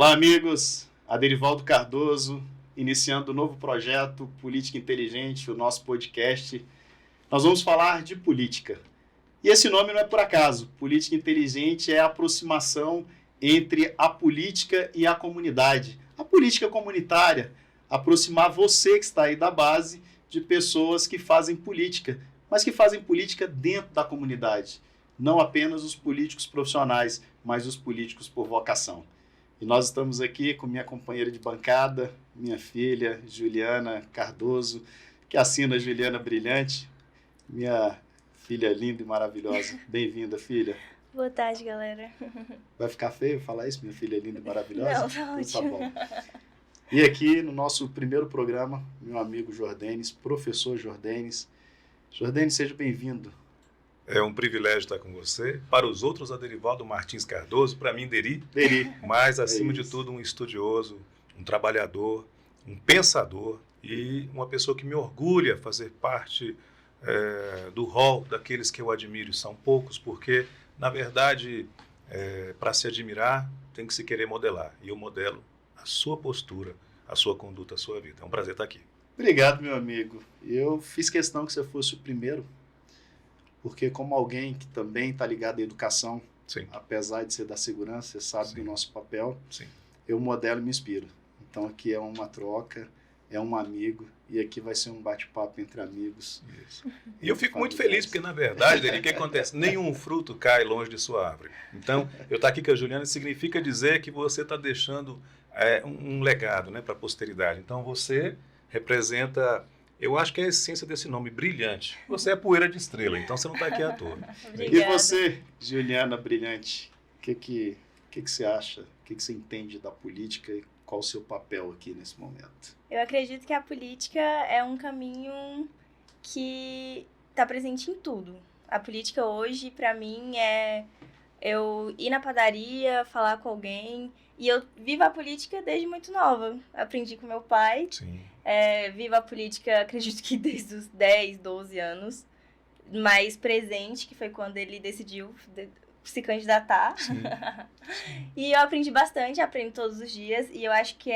Olá, amigos. Aderivaldo Cardoso, iniciando um novo projeto Política Inteligente, o nosso podcast. Nós vamos falar de política. E esse nome não é por acaso. Política Inteligente é a aproximação entre a política e a comunidade. A política comunitária, aproximar você que está aí da base de pessoas que fazem política, mas que fazem política dentro da comunidade. Não apenas os políticos profissionais, mas os políticos por vocação. E nós estamos aqui com minha companheira de bancada, minha filha, Juliana Cardoso, que assina Juliana Brilhante, minha filha linda e maravilhosa. Bem-vinda, filha. Boa tarde, galera. Vai ficar feio falar isso, minha filha linda e maravilhosa? Não, tá ótimo. Tá bom. E aqui no nosso primeiro programa, meu amigo Jordenes, professor Jordenes. Jordenes, seja bem-vindo. É um privilégio estar com você. Para os outros, Aderivaldo Martins Cardoso. Para mim, Deri. Mas, acima de tudo, um estudioso, um trabalhador, um pensador e uma pessoa que me orgulha fazer parte do rol daqueles que eu admiro. São poucos, porque, na verdade, para se admirar, tem que se querer modelar. E eu modelo a sua postura, a sua conduta, a sua vida. É um prazer estar aqui. Obrigado, meu amigo. Eu fiz questão que você fosse o primeiro, porque como alguém que também está ligado à educação, Sim. Apesar de ser da segurança, você sabe do nosso papel, Sim. Eu modelo e me inspiro. Então aqui é uma troca, é um amigo, e aqui vai ser um bate-papo entre amigos. Isso. E eu fico muito feliz, porque na verdade, Deri, o que acontece? Nenhum fruto cai longe de sua árvore. Então, eu estar aqui com a Juliana significa dizer que você está deixando um legado, né, para a posteridade. Então, você representa... Eu acho que é a essência desse nome, brilhante. Você é poeira de estrela, então você não está aqui à toa. E você, Juliana Brilhante, o que você acha? O que você entende da política e qual o seu papel aqui nesse momento? Eu acredito que a política é um caminho que está presente em tudo. A política hoje, para mim, é eu ir na padaria, falar com alguém. E eu vivo a política desde muito nova. Aprendi com meu pai. Sim. Vivo a política, acredito que desde os 10, 12 anos. Mais presente, que foi quando ele decidiu se candidatar. Sim. E eu aprendi bastante, aprendo todos os dias. E eu acho que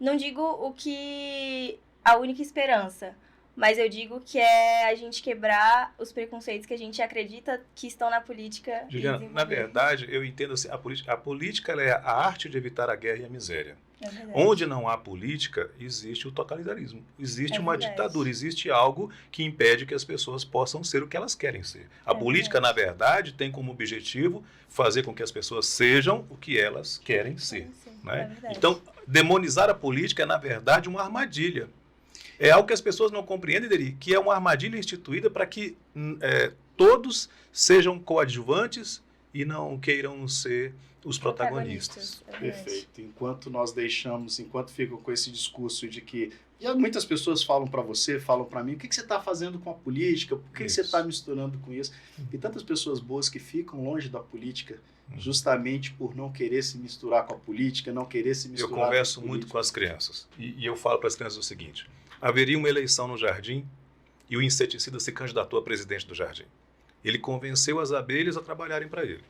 não digo o que a única esperança, mas eu digo que é a gente quebrar os preconceitos que a gente acredita que estão na política. Juliana, na verdade, eu entendo assim, a política ela é a arte de evitar a guerra e a miséria. Onde não há política, existe o totalitarismo. Existe uma ditadura, existe algo que impede que as pessoas possam ser o que elas querem ser. A política, na verdade, tem como objetivo fazer com que as pessoas sejam o que elas querem ser. Né? Então, demonizar a política é, na verdade, uma armadilha. É algo que as pessoas não compreendem, Deri, que é uma armadilha instituída para que todos sejam coadjuvantes e não queiram ser os protagonistas. Perfeito. Enquanto ficam com esse discurso de que... E muitas pessoas falam para você, falam para mim, o que você está fazendo com a política? Por que você está misturando com isso? E tantas pessoas boas que ficam longe da política justamente por não querer se misturar com a política, não querer se misturar com a política. Eu converso muito com as crianças e eu falo para as crianças o seguinte: haveria uma eleição no jardim e o inseticida se candidatou a presidente do jardim. Ele convenceu as abelhas a trabalharem para ele.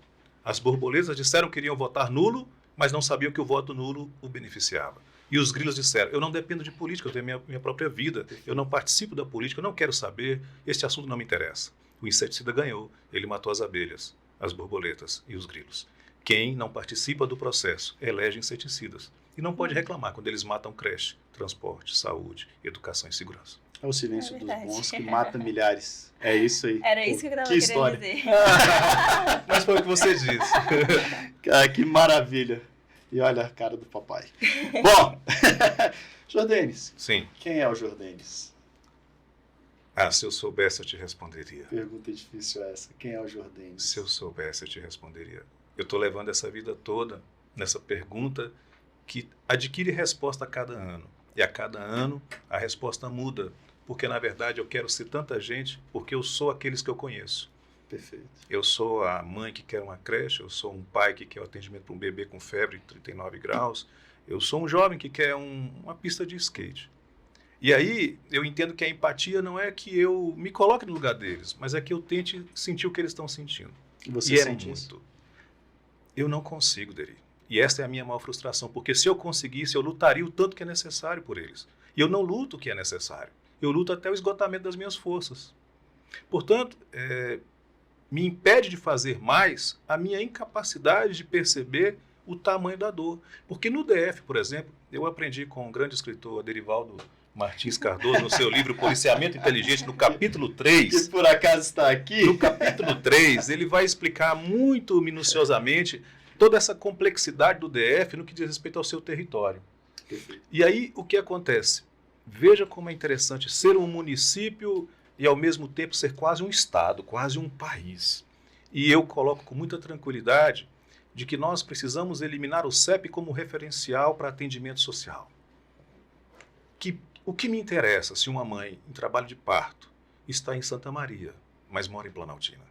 As borboletas disseram que iriam votar nulo, mas não sabiam que o voto nulo o beneficiava. E os grilos disseram: eu não dependo de política, eu tenho minha própria vida, eu não participo da política, eu não quero saber, este assunto não me interessa. O inseticida ganhou, ele matou as abelhas, as borboletas e os grilos. Quem não participa do processo elege inseticidas. E não pode reclamar quando eles matam creche, transporte, saúde, educação e segurança. É o silêncio dos bons que mata milhares. É isso aí. Era isso que eu estava querendo dizer. Mas foi o que você disse. Que maravilha. E olha a cara do papai. Bom, Jordenes. Sim. Quem é o Jordenes? Se eu soubesse, eu te responderia. Pergunta difícil essa. Quem é o Jordenes? Se eu soubesse, eu te responderia. Eu estou levando essa vida toda nessa pergunta que adquire resposta a cada ano. E a cada ano a resposta muda. Porque, na verdade, eu quero ser tanta gente porque eu sou aqueles que eu conheço. Perfeito. Eu sou a mãe que quer uma creche, eu sou um pai que quer o atendimento para um bebê com febre de 39 graus, eu sou um jovem que quer uma pista de skate. E aí eu entendo que a empatia não é que eu me coloque no lugar deles, mas é que eu tente sentir o que eles estão sentindo. E você sente muito. isso? Eu não consigo, Deri. E esta é a minha maior frustração, porque se eu conseguisse, eu lutaria o tanto que é necessário por eles. E eu não luto o que é necessário. Eu luto até o esgotamento das minhas forças. Portanto, me impede de fazer mais a minha incapacidade de perceber o tamanho da dor. Porque no DF, por exemplo, eu aprendi com o grande escritor Aderivaldo Martins Cardoso, no seu livro Policiamento Inteligente, no capítulo 3. Que por acaso está aqui. No capítulo 3, ele vai explicar muito minuciosamente toda essa complexidade do DF no que diz respeito ao seu território. Perfeito. E aí, o que acontece? Veja como é interessante ser um município e, ao mesmo tempo, ser quase um estado, quase um país. E eu coloco com muita tranquilidade de que nós precisamos eliminar o CEP como referencial para atendimento social. O que me interessa se uma mãe em trabalho de parto está em Santa Maria, mas mora em Planaltina?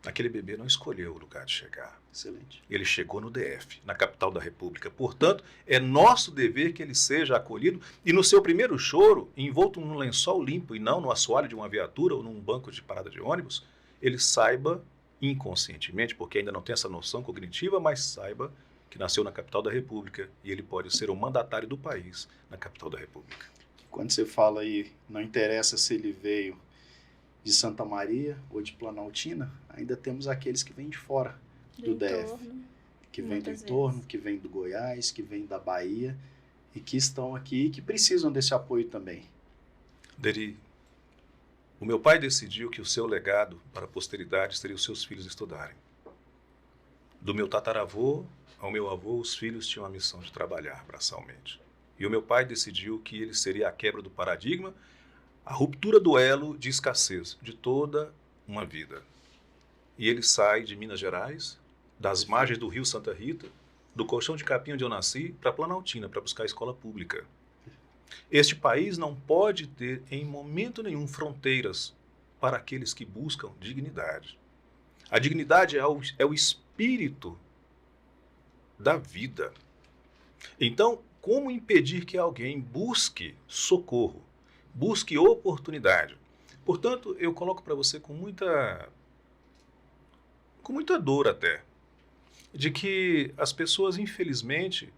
Aquele bebê não escolheu o lugar de chegar. Excelente. Ele chegou no DF, na capital da República. Portanto, é nosso dever que ele seja acolhido e no seu primeiro choro, envolto num lençol limpo e não no assoalho de uma viatura ou num banco de parada de ônibus, ele saiba inconscientemente, porque ainda não tem essa noção cognitiva, mas saiba que nasceu na capital da República e ele pode ser o mandatário do país na capital da República. Quando você fala aí, não interessa se ele veio de Santa Maria ou de Planaltina, ainda temos aqueles que vêm de fora do DF, que vêm do entorno, que vêm do Goiás, que vêm da Bahia e que estão aqui e que precisam desse apoio também. Deri, o meu pai decidiu que o seu legado para a posteridade seria os seus filhos estudarem. Do meu tataravô ao meu avô, os filhos tinham a missão de trabalhar braçalmente. E o meu pai decidiu que ele seria a quebra do paradigma, a ruptura do elo de escassez de toda uma vida. E ele sai de Minas Gerais, das margens do rio Santa Rita, do colchão de capim onde eu nasci, para Planaltina, para buscar a escola pública. Este país não pode ter, em momento nenhum, fronteiras para aqueles que buscam dignidade. A dignidade é o espírito da vida. Então, como impedir que alguém busque socorro, busque oportunidade? Portanto, eu coloco para você com muita dor até, de que as pessoas, infelizmente,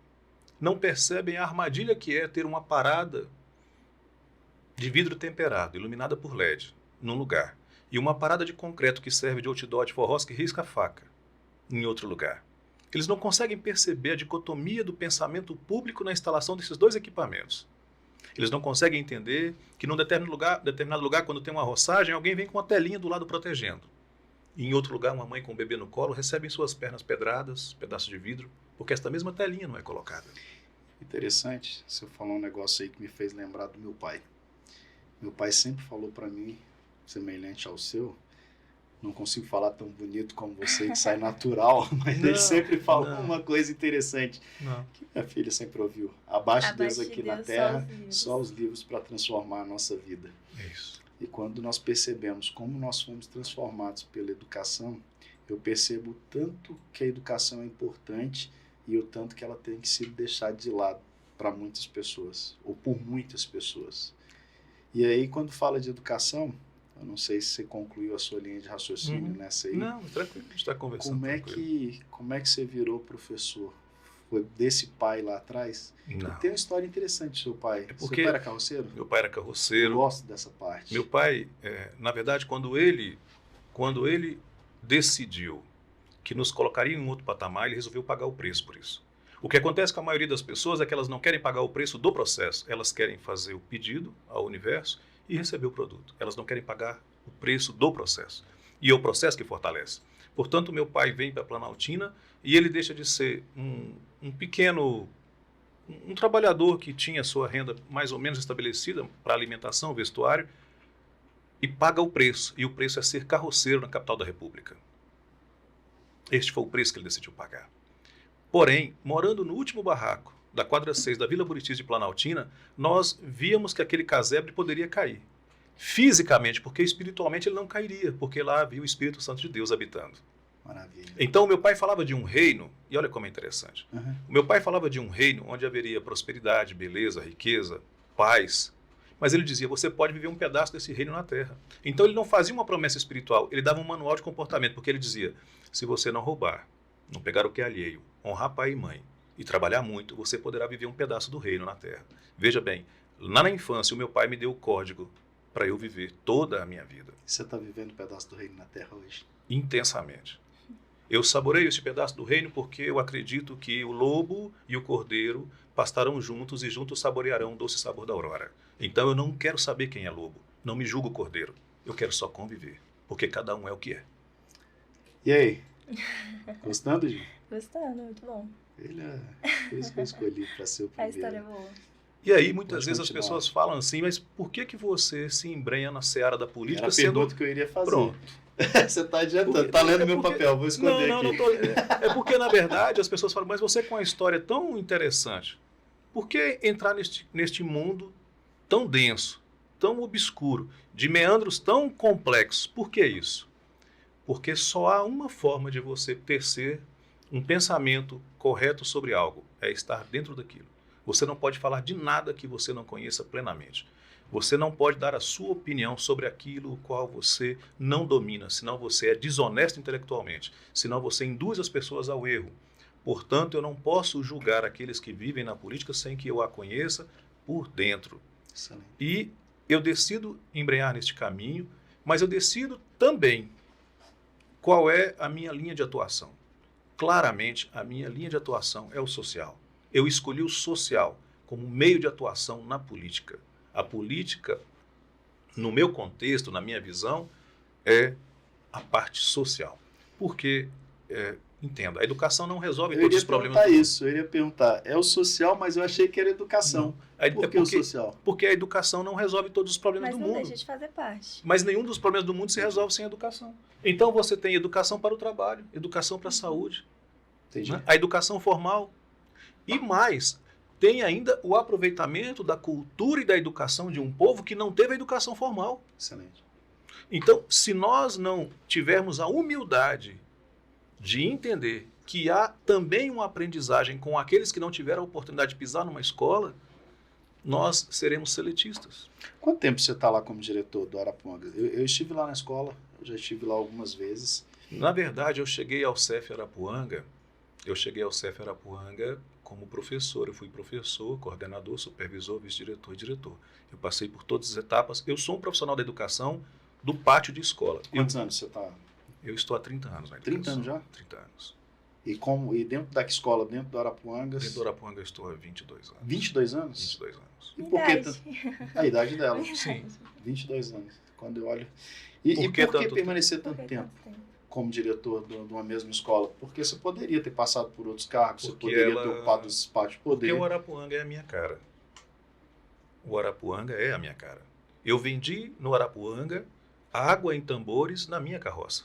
não percebem a armadilha que é ter uma parada de vidro temperado, iluminada por LED, num lugar, e uma parada de concreto que serve de outdoor de forrós que risca a faca, em outro lugar. Eles não conseguem perceber a dicotomia do pensamento público na instalação desses dois equipamentos. Eles não conseguem entender que num determinado lugar, quando tem uma roçagem, alguém vem com uma telinha do lado protegendo. E em outro lugar, uma mãe com um bebê no colo recebe em suas pernas pedradas, pedaços de vidro, porque esta mesma telinha não é colocada. Interessante, você falou um negócio aí que me fez lembrar do meu pai. Meu pai sempre falou para mim, semelhante ao seu, não consigo falar tão bonito como você, que sai natural, mas ele sempre falou uma coisa interessante, que minha filha sempre ouviu. Abaixo de Deus aqui na terra, só os livros para transformar a nossa vida. Isso. E quando nós percebemos como nós fomos transformados pela educação, eu percebo o tanto que a educação é importante e o tanto que ela tem que ser deixada de lado para muitas pessoas, ou por muitas pessoas. E aí, quando fala de educação, eu não sei se você concluiu a sua linha de raciocínio nessa aí. Não, tranquilo, a gente está conversando. Como é que você virou professor? Foi desse pai lá atrás? Não. Tem uma história interessante do seu pai. É porque seu pai era carroceiro? Meu pai era carroceiro. Eu gosto dessa parte. Meu pai, na verdade, quando ele decidiu que nos colocaria em um outro patamar, ele resolveu pagar o preço por isso. O que acontece com a maioria das pessoas é que elas não querem pagar o preço do processo, elas querem fazer o pedido ao universo e receber o produto. Elas não querem pagar o preço do processo. E é o processo que fortalece. Portanto, meu pai vem para Planaltina e ele deixa de ser um pequeno, um trabalhador que tinha sua renda mais ou menos estabelecida para alimentação, vestuário, e paga o preço. E o preço é ser carroceiro na capital da República. Este foi o preço que ele decidiu pagar. Porém, morando no último barraco da quadra 6 da Vila Buritis de Planaltina, nós víamos que aquele casebre poderia cair. Fisicamente, porque espiritualmente ele não cairia, porque lá havia o Espírito Santo de Deus habitando. Maravilha. Então, meu pai falava de um reino, e olha como é interessante. Uhum. O meu pai falava de um reino onde haveria prosperidade, beleza, riqueza, paz. Mas ele dizia, você pode viver um pedaço desse reino na terra. Então, ele não fazia uma promessa espiritual, ele dava um manual de comportamento, porque ele dizia, se você não roubar, não pegar o que é alheio, honrar pai e mãe e trabalhar muito, você poderá viver um pedaço do reino na terra. Veja bem, lá na infância, o meu pai me deu o código para eu viver toda a minha vida. Você está vivendo um pedaço do reino na terra hoje? Intensamente. Eu saboreio esse pedaço do reino porque eu acredito que o lobo e o cordeiro pastarão juntos e juntos saborearão o doce sabor da aurora. Então eu não quero saber quem é lobo, não me julgo cordeiro, eu quero só conviver, porque cada um é o que é. E aí? Gostando, Gi? Gostando, muito bom. Ele foi isso que eu escolhi para ser o A primeiro. história é boa. E aí muitas Pode vezes continuar. as pessoas falam assim, mas por que você se embrenha na seara da política Era a pergunta que eu iria fazer. Pronto. Você está adiantando, está lendo meu papel, vou esconder Não, aqui. não tô. É porque, na verdade, as pessoas falam, mas você com uma história tão interessante, por que entrar neste mundo tão denso, tão obscuro, de meandros tão complexos? Por que isso? Porque só há uma forma de você tecer um pensamento correto sobre algo, é estar dentro daquilo. Você não pode falar de nada que você não conheça plenamente. Você não pode dar a sua opinião sobre aquilo o qual você não domina, senão você é desonesto intelectualmente, senão você induz as pessoas ao erro. Portanto, eu não posso julgar aqueles que vivem na política sem que eu a conheça por dentro. Excelente. E eu decido embrenhar neste caminho, mas eu decido também qual é a minha linha de atuação. Claramente, a minha linha de atuação é o social. Eu escolhi o social como meio de atuação na política. A política, no meu contexto, na minha visão, é a parte social. Porque, entenda, a educação não resolve todos os problemas do mundo. Eu iria perguntar, é o social, mas eu achei que era educação. Por que o social? Porque a educação não resolve todos os problemas Mas do não mundo. deixa de fazer parte. Mas nenhum dos problemas do mundo se resolve sem educação. Então você tem educação para o trabalho, educação para a saúde, Entendi. né? A educação formal. E mais, tem ainda o aproveitamento da cultura e da educação de um povo que não teve a educação formal. Excelente. Então, se nós não tivermos a humildade de entender que há também uma aprendizagem com aqueles que não tiveram a oportunidade de pisar numa escola, nós seremos seletistas. Quanto tempo você está lá como diretor do Arapuanga? Eu estive lá na escola, eu já estive lá algumas vezes. Na verdade, eu cheguei ao CEF Arapuanga como professor. Eu fui professor, coordenador, supervisor, vice-diretor e diretor. Eu passei por todas as etapas. Eu sou um profissional da educação do pátio de escola. Quantos anos você está? Eu estou há 30 anos na educação. 30 anos já? 30 anos. E dentro da escola, dentro do Arapuanga? Dentro do Arapuanga eu estou há 22 anos. 22 anos? 22 anos. E por que Idade. a idade dela? Sim. 22 anos. Quando eu olho... E por que permanecer tanto tempo como diretor de uma mesma escola? Porque você poderia ter passado por outros cargos, você poderia ter ocupado esse espaço de poder. Porque o Arapuanga é a minha cara. O Arapuanga é a minha cara. Eu vendi no Arapuanga água em tambores na minha carroça.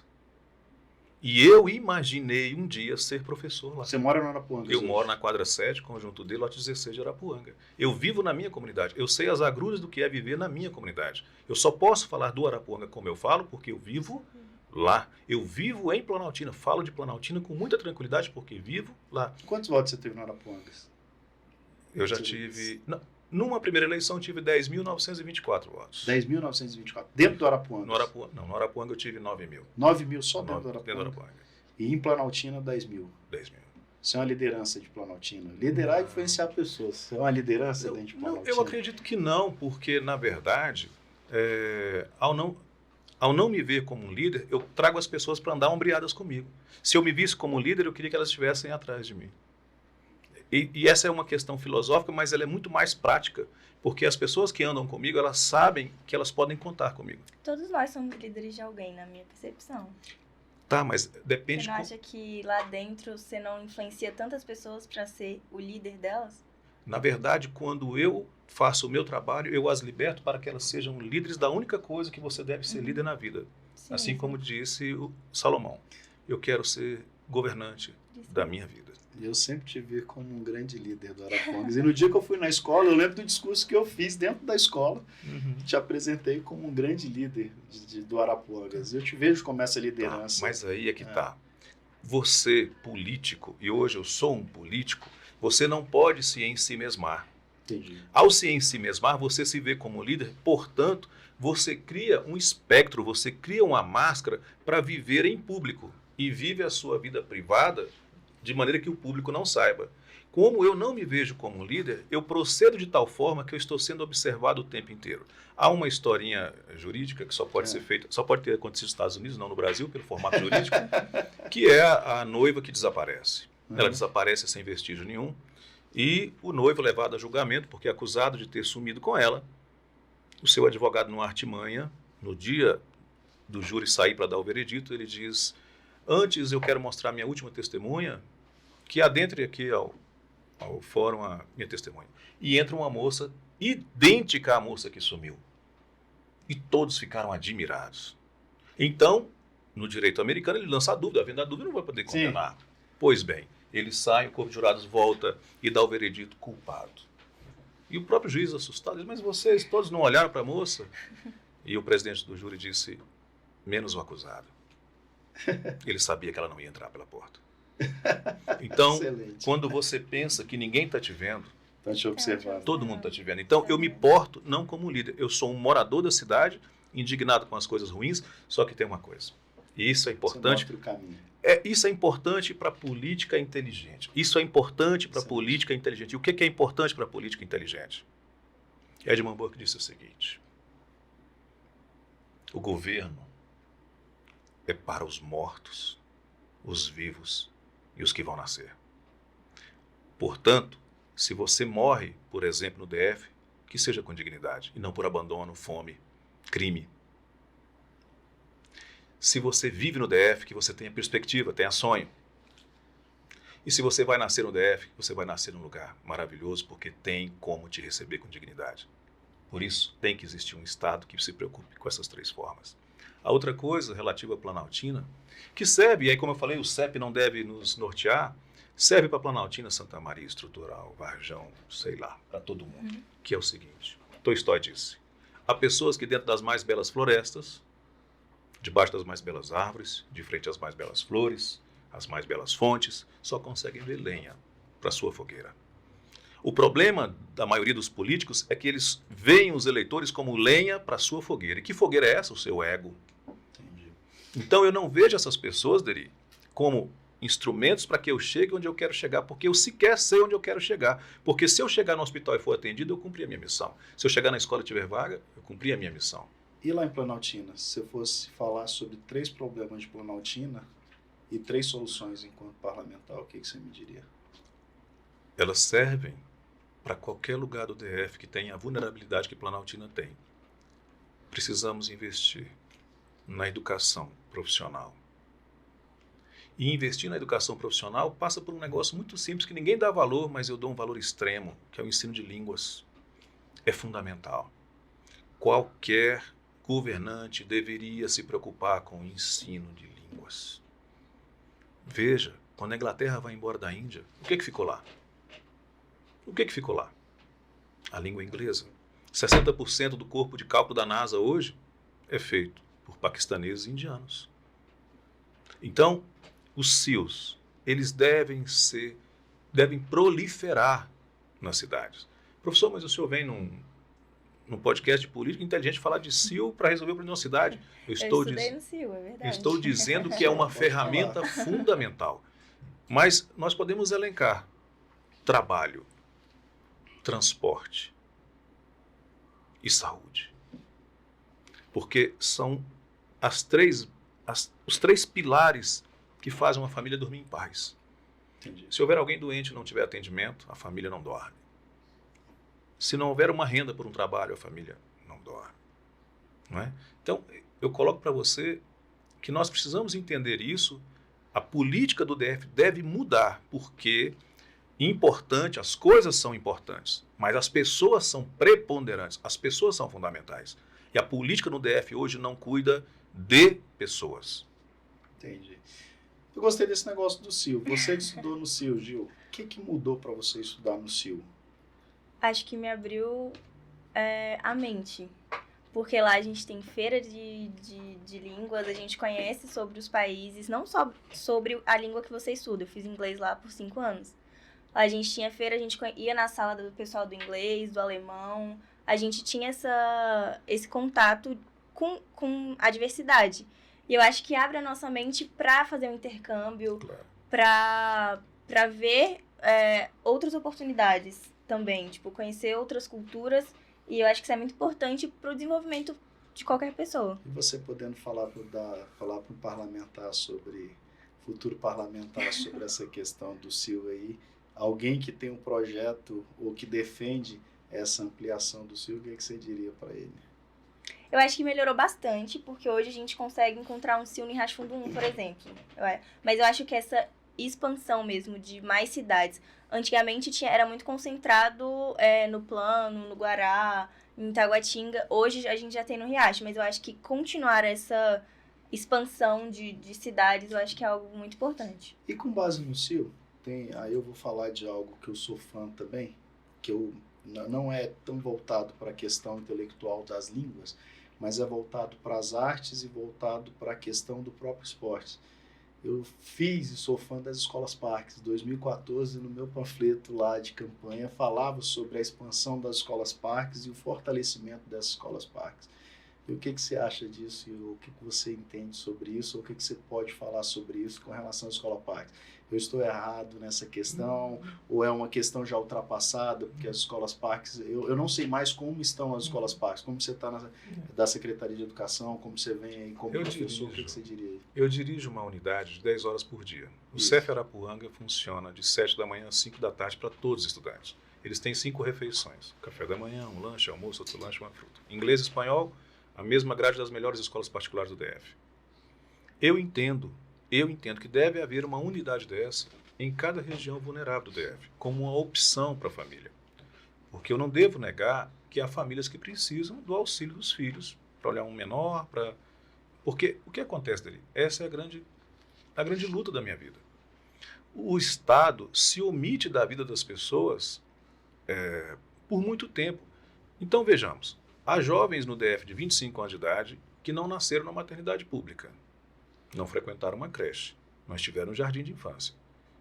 E eu imaginei um dia ser professor lá. Você mora no Arapuanga? Eu moro na quadra 7, conjunto D, lote 16 de Arapuanga. Eu vivo na minha comunidade. Eu sei as agruras do que é viver na minha comunidade. Eu só posso falar do Arapuanga como eu falo, porque eu vivo lá. Eu vivo em Planaltina. Falo de Planaltina com muita tranquilidade, porque vivo lá. Quantos votos você teve no Arapuanga? Eu já tive... Numa primeira eleição, eu tive 10.924 votos. 10.924. Dentro do Arapuanga? No Arapuanga eu tive 9.000. 9.000 só dentro do Arapuanga? Dentro do Arapuanga. E em Planaltina, 10.000. 10.000. Você é uma liderança de Planaltina. Liderar e influenciar pessoas. Você é uma liderança dentro de Planaltina? Eu acredito que não, porque, na verdade, ao não me ver como um líder, eu trago as pessoas para andar ombreadas comigo. Se eu me visse como um líder, eu queria que elas estivessem atrás de mim. E essa é uma questão filosófica, mas ela é muito mais prática, porque as pessoas que andam comigo, elas sabem que elas podem contar comigo. Todos nós somos líderes de alguém, na minha percepção. Tá, mas depende... Você não acha que lá dentro você não influencia tantas pessoas para ser o líder delas? Na verdade, quando eu faço o meu trabalho, eu as liberto para que elas sejam líderes da única coisa que você deve ser líder na vida. Sim, Assim como disse o Salomão. Eu quero ser governante da minha vida. Eu sempre te vi como um grande líder do Arapongas. E no dia que eu fui na escola, eu lembro do discurso que eu fiz dentro da escola. Te apresentei como um grande líder do Arapongas. Eu te vejo como essa liderança. Tá, mas aí é que tá. Você, político, e hoje eu sou um político, você não pode se ensimesmar. Entendi. Ao se ensimesmar, você se vê como líder, portanto, você cria um espectro, você cria uma máscara para viver em público. E vive a sua vida privada de maneira que o público não saiba. Como eu não me vejo como líder, eu procedo de tal forma que eu estou sendo observado o tempo inteiro. Há uma historinha jurídica que só pode ser feita, só pode ter acontecido nos Estados Unidos, não no Brasil, pelo formato jurídico, que é a noiva que desaparece. Ela desaparece sem vestígio nenhum e o noivo é levado a julgamento porque é acusado de ter sumido com ela. O seu advogado, numa artimanha, no dia do júri sair para dar o veredito, ele diz: antes eu quero mostrar minha última testemunha, que adentre aqui ao fórum a minha testemunha. E entra uma moça idêntica à moça que sumiu. E todos ficaram admirados. Então, no direito americano, ele lança a dúvida. Havendo a dúvida, não vai poder condenar. Sim. Pois bem, ele sai, o corpo de jurados volta e dá o veredito culpado. E o próprio juiz assustado diz: mas vocês todos não olharam para a moça? E o presidente do júri disse: menos o acusado. Ele sabia que ela não ia entrar pela porta. Então, excelente. Quando você pensa que ninguém está te vendo, tá te observando. Todo mundo está te vendo. Então, eu me porto não como um líder. Eu sou um morador da cidade, indignado com as coisas ruins, só que tem uma coisa. E isso é importante. Você mostra o caminho. Isso é importante para a política inteligente. Isso é importante para a política inteligente. E o que é importante para a política inteligente? Edmund Burke disse o seguinte: o governo é para os mortos, os vivos e os que vão nascer. Portanto, se você morre, por exemplo, no DF, que seja com dignidade, e não por abandono, fome, crime. Se você vive no DF, que você tenha perspectiva, tenha sonho. E se você vai nascer no DF, você vai nascer num lugar maravilhoso, porque tem como te receber com dignidade. Por isso, tem que existir um Estado que se preocupe com essas três formas. A outra coisa, relativa à Planaltina, que serve, e aí como eu falei, o CEP não deve nos nortear, serve para Planaltina, Santa Maria, Estrutural, Varjão, sei lá, para todo mundo. Que é o seguinte: Tolstói disse: há pessoas que dentro das mais belas florestas, debaixo das mais belas árvores, de frente às mais belas flores, às mais belas fontes, só conseguem ver lenha para sua fogueira. O problema da maioria dos políticos é que eles veem os eleitores como lenha para sua fogueira. E que fogueira é essa? O seu ego. Entendi. Então eu não vejo essas pessoas, Deri, como instrumentos para que eu chegue onde eu quero chegar, porque eu sequer sei onde eu quero chegar. Porque se eu chegar no hospital e for atendido, eu cumpri a minha missão. Se eu chegar na escola e tiver vaga, eu cumpri a minha missão. E lá em Planaltina, se você fosse falar sobre 3 problemas de Planaltina e 3 soluções enquanto parlamentar, o que você me diria? Elas servem para qualquer lugar do DF que tenha a vulnerabilidade que Planaltina tem. Precisamos investir na educação profissional. E investir na educação profissional passa por um negócio muito simples que ninguém dá valor, mas eu dou um valor extremo, que é o ensino de línguas. É fundamental. Qualquer governante deveria se preocupar com o ensino de línguas. Veja, quando a Inglaterra vai embora da Índia, o que ficou lá? O que ficou lá? A língua inglesa. 60% do corpo de cálculo da NASA hoje é feito por paquistaneses e indianos. Então, os SEALs, eles devem proliferar nas cidades. Professor, mas o senhor vem num podcast de política inteligente falar de SEAL para resolver o problema da cidade. Eu estudei no SEAL, é verdade. Estou dizendo que é uma ferramenta fundamental. Mas nós podemos elencar trabalho, transporte e saúde. Porque são os 3 pilares que fazem uma família dormir em paz. Entendi. Se houver alguém doente e não tiver atendimento, a família não dorme. Se não houver uma renda por um trabalho, a família não dorme. Não é? Então, eu coloco para você que nós precisamos entender isso. A política do DF deve mudar, porque importante, as coisas são importantes, mas as pessoas são preponderantes, as pessoas são fundamentais. E a política no DF hoje não cuida de pessoas. Entendi. Eu gostei desse negócio do CIO. Você que estudou no CIO, Gil, o que mudou para você estudar no CIO? Acho que me abriu a mente. Porque lá a gente tem feira de línguas, a gente conhece sobre os países, não só sobre a língua que você estuda. Eu fiz inglês lá por 5 anos. Lá a gente tinha feira, a gente ia na sala do pessoal do inglês, do alemão. A gente tinha esse contato com a diversidade. E eu acho que abre a nossa mente para fazer um intercâmbio, Claro. para para ver outras oportunidades também, tipo, conhecer outras culturas, e eu acho que isso é muito importante para o desenvolvimento de qualquer pessoa. E você podendo falar para o parlamentar futuro parlamentar sobre essa questão do CIL aí, alguém que tem um projeto ou que defende essa ampliação do CIL, o que você diria para ele? Eu acho que melhorou bastante, porque hoje a gente consegue encontrar um CIL em Riacho Fundo 1, por exemplo. Mas eu acho que essa expansão mesmo de mais cidades. Antigamente era muito concentrado no Plano, no Guará, em Taguatinga. Hoje a gente já tem no Riacho, mas eu acho que continuar essa expansão de cidades, eu acho que é algo muito importante. E com base no CIL, aí eu vou falar de algo que eu sou fã também, que eu não é tão voltado para a questão intelectual das línguas, mas é voltado para as artes e voltado para a questão do próprio esporte. Eu fiz e sou fã das escolas parques. Em 2014, no meu panfleto lá de campanha, falava sobre a expansão das escolas parques e o fortalecimento dessas escolas parques. E o que você acha disso? E o que você entende sobre isso? Ou o que você pode falar sobre isso com relação à escola parques? Eu estou errado nessa questão? Ou é uma questão já ultrapassada? Porque as escolas parques... Eu não sei mais como estão as escolas parques. Como você está da Secretaria de Educação, como você vem aí como professor, o que você diria? Eu dirijo uma unidade de 10 horas por dia. O CEF Arapuanga funciona de 7 da manhã às 5 da tarde para todos os estudantes. Eles têm 5 refeições. Café da manhã, um lanche, almoço, outro lanche, uma fruta. Inglês e espanhol, a mesma grade das melhores escolas particulares do DF. Eu entendo que deve haver uma unidade dessa em cada região vulnerável do DF, como uma opção para a família. Porque eu não devo negar que há famílias que precisam do auxílio dos filhos para olhar um menor, porque o que acontece dele? Essa é a grande luta da minha vida. O Estado se omite da vida das pessoas por muito tempo. Então vejamos, há jovens no DF de 25 anos de idade que não nasceram na maternidade pública, não frequentaram uma creche, mas tiveram um jardim de infância,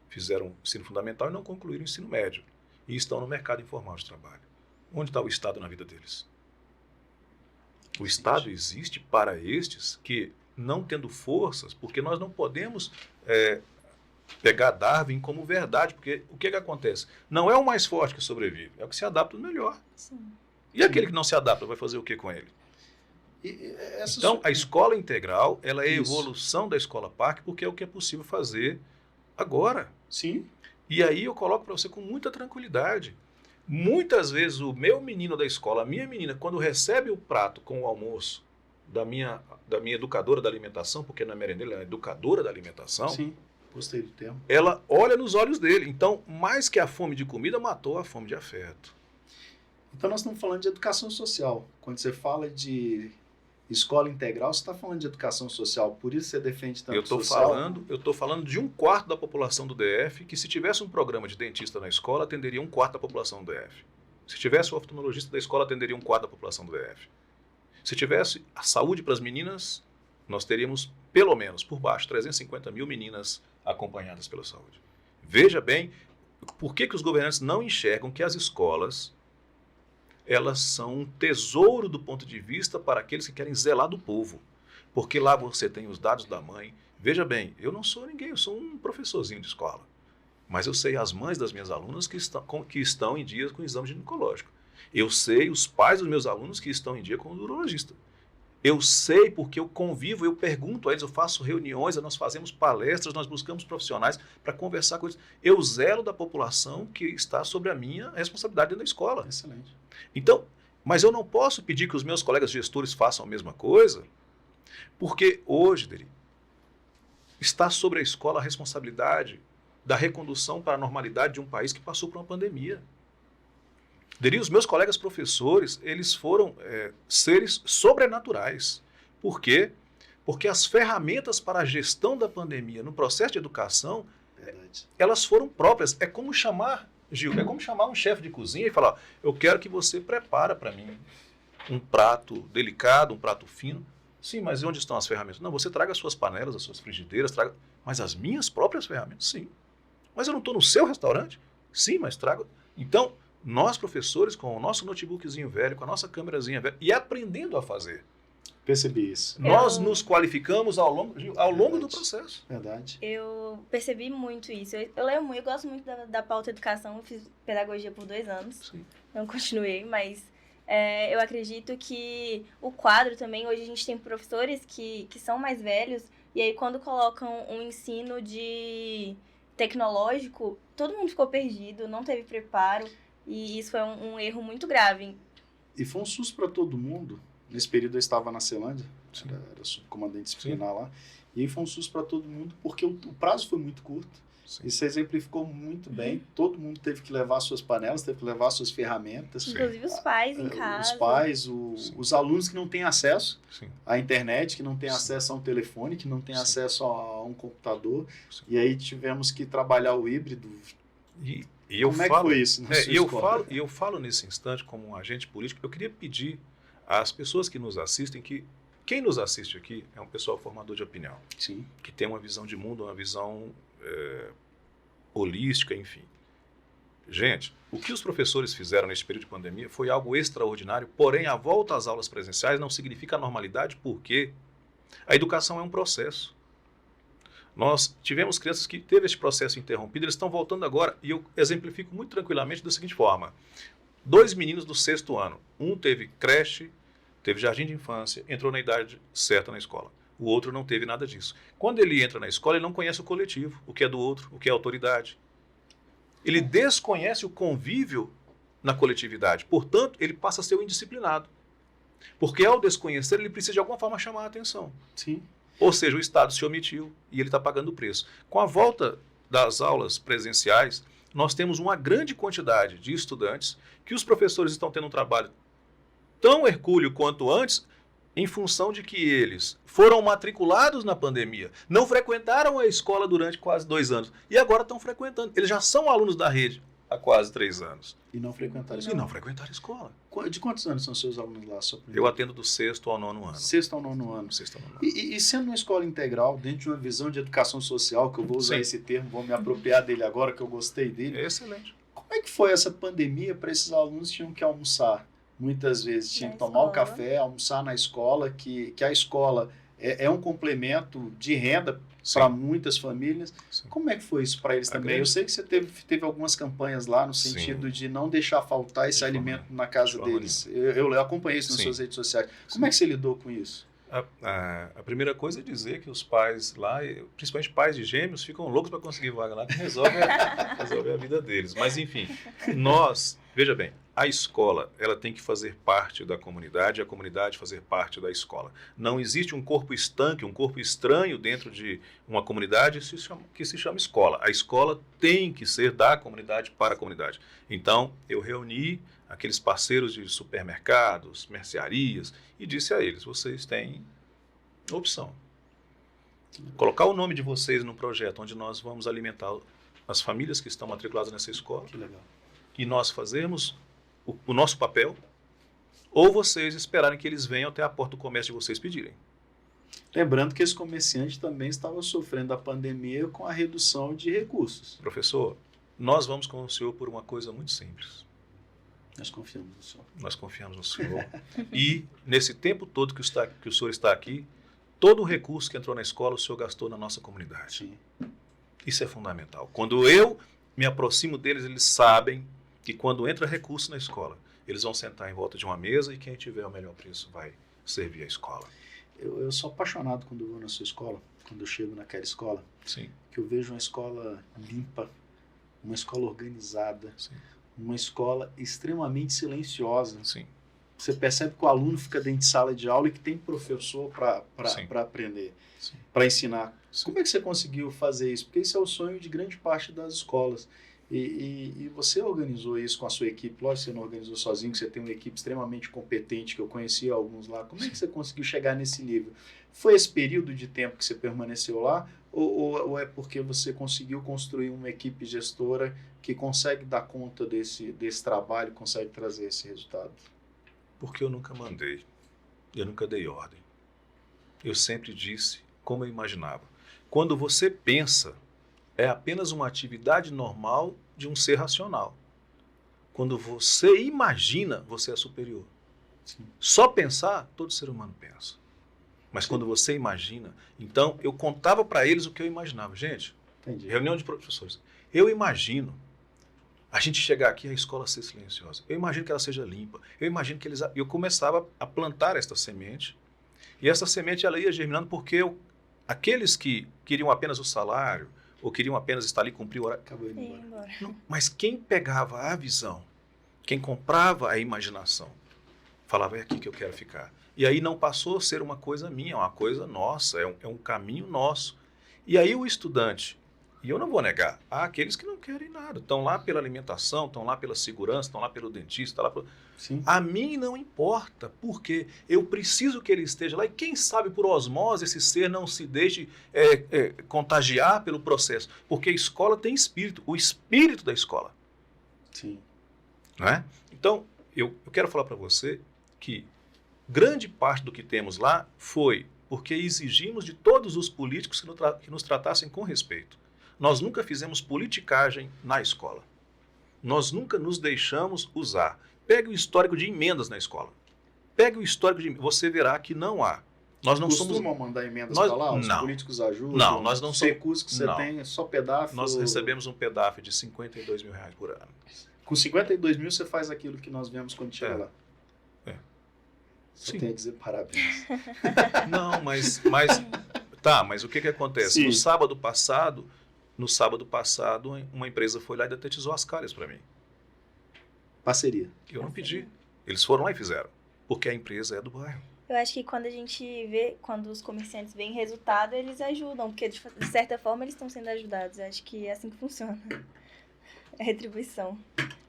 fizeram ensino fundamental e não concluíram o ensino médio, e estão no mercado informal de trabalho. Onde está o Estado na vida deles? O Estado existe para estes que, não tendo forças, porque nós não podemos pegar Darwin como verdade, porque o que acontece? Não é o mais forte que sobrevive, é o que se adapta melhor. Sim. E aquele que não se adapta vai fazer o que com ele? Então, a escola integral, ela é a evolução da escola parque, porque é o que é possível fazer agora. Sim. E aí eu coloco para você com muita tranquilidade. Muitas vezes o meu menino da escola, a minha menina, quando recebe o prato com o almoço da minha educadora da alimentação, porque não é merendeira, ela é educadora da alimentação. Sim, gostei do termo. Ela olha nos olhos dele. Então, mais que a fome de comida, matou a fome de afeto. Então nós estamos falando de educação social. Quando você fala de escola integral, você está falando de educação social, por isso você defende tanto social? Eu estou falando de 1/4 da população do DF, que se tivesse um programa de dentista na escola, atenderia 1/4 da população do DF. Se tivesse o oftalmologista da escola, atenderia 1/4 da população do DF. Se tivesse a saúde para as meninas, nós teríamos, pelo menos, por baixo, 350 mil meninas acompanhadas pela saúde. Veja bem, por que os governantes não enxergam que as escolas elas são um tesouro do ponto de vista para aqueles que querem zelar do povo. Porque lá você tem os dados da mãe. Veja bem, eu não sou ninguém, eu sou um professorzinho de escola. Mas eu sei as mães das minhas alunas que estão em dia com o exame ginecológico. Eu sei os pais dos meus alunos que estão em dia com o urologista. Eu sei porque eu convivo, eu pergunto a eles, eu faço reuniões, nós fazemos palestras, nós buscamos profissionais para conversar com eles. Eu zelo da população que está sobre a minha responsabilidade dentro da escola. Excelente. Então, mas eu não posso pedir que os meus colegas gestores façam a mesma coisa, porque hoje, Deri, está sobre a escola a responsabilidade da recondução para a normalidade de um país que passou por uma pandemia. Deri, os meus colegas professores, eles foram seres sobrenaturais. Por quê? Porque as ferramentas para a gestão da pandemia no processo de educação, elas foram próprias. É como chamar, Gil, um chefe de cozinha e falar, eu quero que você prepare para mim um prato delicado, um prato fino. Sim, mas onde estão as ferramentas? Não, você traga as suas panelas, as suas frigideiras, mas as minhas próprias ferramentas, sim. Mas eu não estou no seu restaurante? Sim, mas trago. Então, nós professores, com o nosso notebookzinho velho, com a nossa câmerazinha velha, e aprendendo a fazer. Percebi isso. Nós nos qualificamos ao longo do processo. Verdade. Eu percebi muito isso. Eu leio muito, eu gosto muito da pauta educação. Eu fiz pedagogia por 2 anos. Sim. Não continuei, mas eu acredito que o quadro também, hoje a gente tem professores que são mais velhos, e aí quando colocam um ensino de tecnológico, todo mundo ficou perdido, não teve preparo, e isso foi um erro muito grave. E foi um susto para todo mundo. Nesse período eu estava na Ceilândia, era subcomandante disciplinar lá, e aí foi um susto para todo mundo, porque o prazo foi muito curto. Sim. Isso exemplificou muito bem. Todo mundo teve que levar suas panelas, teve que levar suas ferramentas. Inclusive os pais em casa. Os pais, os alunos que não têm acesso Sim. à internet, que não têm Sim. acesso a um telefone, que não têm Sim. acesso a um computador. Sim. E aí tivemos que trabalhar o híbrido. E eu Como é falo, que foi isso na sua escola? eu falo nesse instante como um agente político, eu queria pedir às pessoas que nos assistem que quem nos assiste aqui é um pessoal formador de opinião, Sim. que tem uma visão de mundo, uma visão holística, enfim. Gente, o que os professores fizeram neste período de pandemia foi algo extraordinário, porém a volta às aulas presenciais não significa normalidade, porque a educação é um processo. Nós tivemos crianças que teve esse processo interrompido, eles estão voltando agora, e eu exemplifico muito tranquilamente da seguinte forma. 2 meninos do 6º ano, um teve creche, teve jardim de infância, entrou na idade certa na escola. O outro não teve nada disso. Quando ele entra na escola, ele não conhece o coletivo, o que é do outro, o que é autoridade. Ele desconhece o convívio na coletividade. Portanto, ele passa a ser o indisciplinado. Porque ao desconhecer, ele precisa de alguma forma chamar a atenção. Sim. Ou seja, o Estado se omitiu e ele está pagando o preço. Com a volta das aulas presenciais, nós temos uma grande quantidade de estudantes que os professores estão tendo um trabalho tão hercúleo quanto antes, em função de que eles foram matriculados na pandemia, não frequentaram a escola durante quase 2 anos e agora estão frequentando. Eles já são alunos da rede há quase 3 anos. E não frequentaram a E escola. não frequentaram a escola. De quantos anos são seus alunos lá? Eu atendo do 6º ao 9º ano. 6º ao 9º ano. 6º ao 9º ano. E sendo uma escola integral, dentro de uma visão de educação social, que eu vou usar Sim. esse termo, vou me apropriar dele agora, que eu gostei dele. É excelente. Como é que foi essa pandemia para esses alunos que tinham que almoçar? Muitas vezes tinham Na que tomar o escola. café, almoçar na escola, que a escola é um complemento de renda para muitas famílias. Sim. Como é que foi isso para eles A também? grande- Eu sei que você teve algumas campanhas lá no Sim. sentido de não deixar faltar esse De forma alimento nenhuma. na casa De forma deles. Eu acompanhei isso nas Sim. suas redes sociais. Como é que você lidou com isso? A primeira coisa é dizer que os pais lá, principalmente pais de gêmeos, ficam loucos para conseguir vaga lá, que resolve a vida deles. Mas, enfim, veja bem, a escola ela tem que fazer parte da comunidade e a comunidade fazer parte da escola. Não existe um corpo estanque, um corpo estranho dentro de uma comunidade que se chama escola. A escola tem que ser da comunidade para a comunidade. Então, eu reuni aqueles parceiros de supermercados, mercearias, e disse a eles, vocês têm opção. Colocar o nome de vocês num projeto onde nós vamos alimentar as famílias que estão matriculadas nessa escola, Que legal. e nós fazermos o nosso papel, ou vocês esperarem que eles venham até a porta do comércio de vocês pedirem. Lembrando que esse comerciante também estava sofrendo a pandemia com a redução de recursos. Professor, nós vamos com o senhor por uma coisa muito simples. Nós confiamos no senhor. Nós confiamos no senhor. E, nesse tempo todo que o senhor está aqui, todo o recurso que entrou na escola, o senhor gastou na nossa comunidade. Sim. Isso é fundamental. Quando eu me aproximo deles, eles sabem que quando entra recurso na escola, eles vão sentar em volta de uma mesa e quem tiver o melhor preço vai servir a escola. Eu sou apaixonado quando eu vou na sua escola, quando eu chego naquela escola, Sim, que eu vejo uma escola limpa, uma escola organizada, sim, uma escola extremamente silenciosa. sim. Você percebe que o aluno fica dentro de sala de aula e que tem professor Sim. para aprender, Sim. para ensinar. Sim. Como é que você conseguiu fazer isso? Porque isso é o sonho de grande parte das escolas. E você organizou isso com a sua equipe. Lógico que você não organizou sozinho, que você tem uma equipe extremamente competente, que eu conheci alguns lá. Como é que você conseguiu chegar nesse nível? Foi esse período de tempo que você permaneceu lá? Ou é porque você conseguiu construir uma equipe gestora que consegue dar conta desse trabalho, consegue trazer esse resultado? Porque eu nunca mandei, eu nunca dei ordem. Eu sempre disse como eu imaginava. Quando você pensa, é apenas uma atividade normal de um ser racional. Quando você imagina, você é superior. Sim. Só pensar, todo ser humano pensa. Mas quando você imagina, então eu contava para eles o que eu imaginava. Gente, Entendi. reunião de professores. Eu imagino a gente chegar aqui e a escola ser silenciosa. Eu imagino que ela seja limpa. Eu imagino que eles... Eu começava a plantar esta semente. E essa semente ela ia germinando porque aqueles que queriam apenas o salário ou queriam apenas estar ali cumprir o horário... Acabou indo Sim, embora. embora. Não, mas quem pegava a visão, quem comprava a imaginação, falava, é aqui que eu quero ficar. E aí não passou a ser uma coisa minha, é uma coisa nossa, é um caminho nosso. E aí o estudante, e eu não vou negar, há aqueles que não querem nada, estão lá pela alimentação, estão lá pela segurança, estão lá pelo dentista, estão lá pelo... Sim. A mim não importa, porque eu preciso que ele esteja lá e quem sabe por osmose esse ser não se deixe contagiar pelo processo, porque a escola tem espírito, o espírito da escola. Sim. Não é? Então, eu quero falar para você que grande parte do que temos lá foi porque exigimos de todos os políticos que nos tratassem com respeito. Nós nunca fizemos politicagem na escola. Nós nunca nos deixamos usar. Pegue o histórico de emendas na escola. Pegue o histórico de... Você verá que não há. Nós não somos... Costumam mandar emendas Nós... para lá? Os não. políticos ajudam? Não, nós não Os somos... recursos que você não. tem é só pedágio? Nós recebemos um pedágio de R$52 mil por ano. Com 52 mil você faz aquilo que nós vemos quando chega lá. Só Sim. tenho a dizer parabéns. Não, mas o que acontece? Sim. No sábado passado, uma empresa foi lá e detetizou as calhas para mim. Parceria. Eu não pedi. Eles foram lá e fizeram. Porque a empresa é do bairro. Eu acho que quando a gente vê, quando os comerciantes veem resultado, eles ajudam, porque de certa forma eles estão sendo ajudados. Eu acho que é assim que funciona. É retribuição.